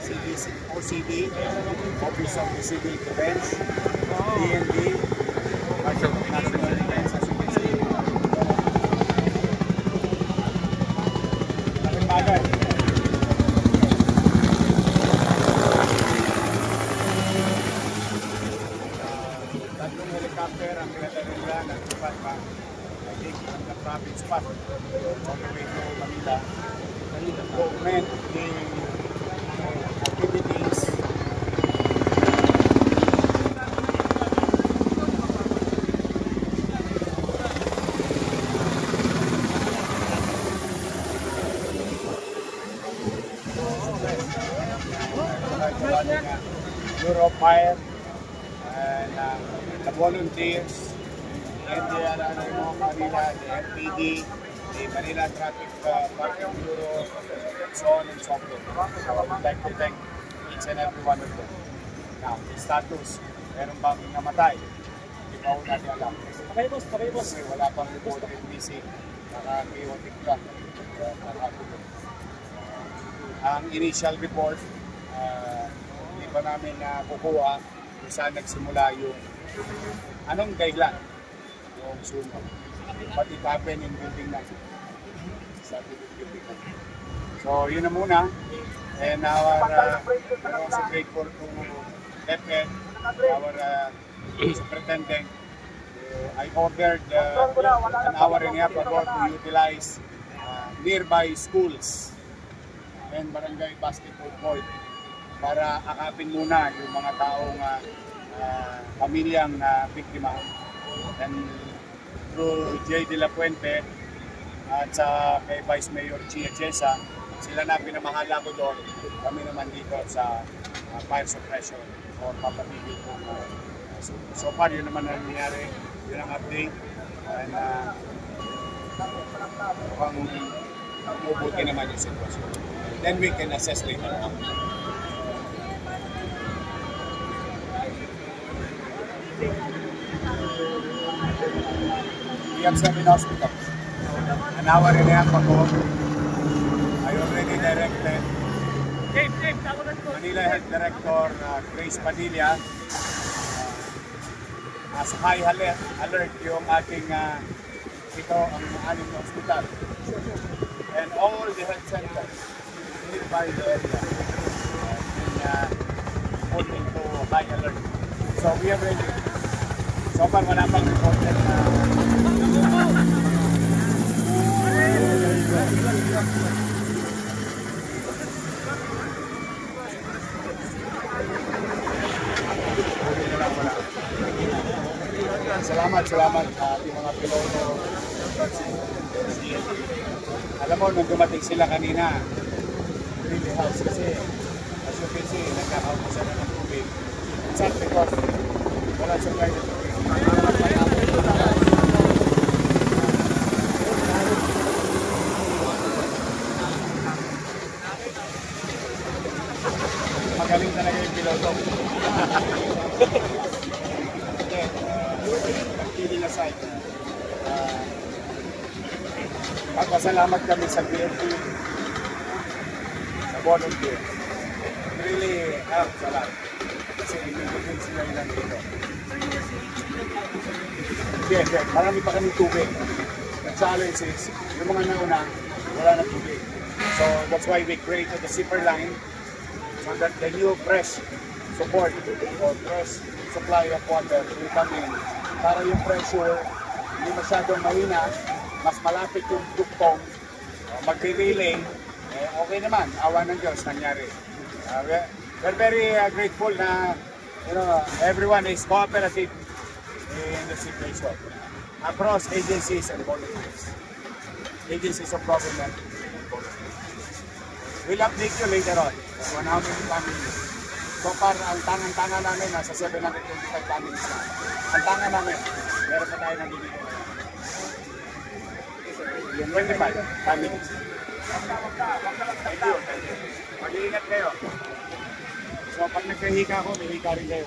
CDC, OCD, Office of the Civil Defense, DND, National Defense as you can see. Laking bagay. Tatlong helicopter ang pinatay nila ng tupat pa. I think from the province pa all the way to Manila. To augment the activities Eurofire and the volunteers and the Manila, the MPD, the Manila Traffic Parking Bureau, and so on and so forth. So I would like to thank each and every one of them. Now, the status, meron bang namatay? Hindi pa ko natin alam. Kasi wala pang reported missing. Naka-chaotic ka. Ang initial report, hindi pa namin kukuha kung saan nagsimula yung anong dahilan yung sunog. But it happened in building na. So yun na muna. And our also grateful to DepEd, our superintendent. I ordered an hour and a half ago to utilize nearby schools and barangay basketball court para akapin muna yung mga taong pamilyang biktima. And through J. De La Puente at sa kay Vice Mayor Chia Chesa, sila na pinamahala ko doon. Kami naman dito sa fire suppression or papapigil ko. So far, yun naman ang nangyari. Yun ang update. And mukhang mabuti naman yung sitwasyon. Then we can assess later on. We have 7 hospitals. An hour and a half ago, I already directed Manila Health Director Grace Padilla as high alert yung ating ito ang anim na hospital and all the health centers nearby the area put into high alert. So we are ready. So far wala pang reported na Salamat ating mga piloto. Alam mo, nung dumating sila kanina, really helps kasi as you can see, nagkakaupusan na ng tubig. It's not because wala supply na tubig. Magaling talaga yung piloto. Kidding aside, magpasalamat kami sa PNP, sa volunteer. It really helps a lot. Kasi ibigay sila ilang dito. Yes, marami pa kami tubig. The challenge is, yung mga nauna, wala na tubig. So that's why we created the zipper line so that the new fresh support or fresh supply of water will come in para yung pressure hindi masyadong mahina, mas malapit yung duktong, magre-relay, okay naman, awa ng Diyos nangyari. We're very grateful na everyone is cooperative in the situation across agencies and volunteers. Agencies of government. We'll update you later on on how many families. So far, ang tangan-tangan namin nasa 725 families na. Ang tangan namin, meron pa tayo nandito. 25 families. Thank you. Mag-iingat kayo. So pag nagkahika ako, may hika rin kayo.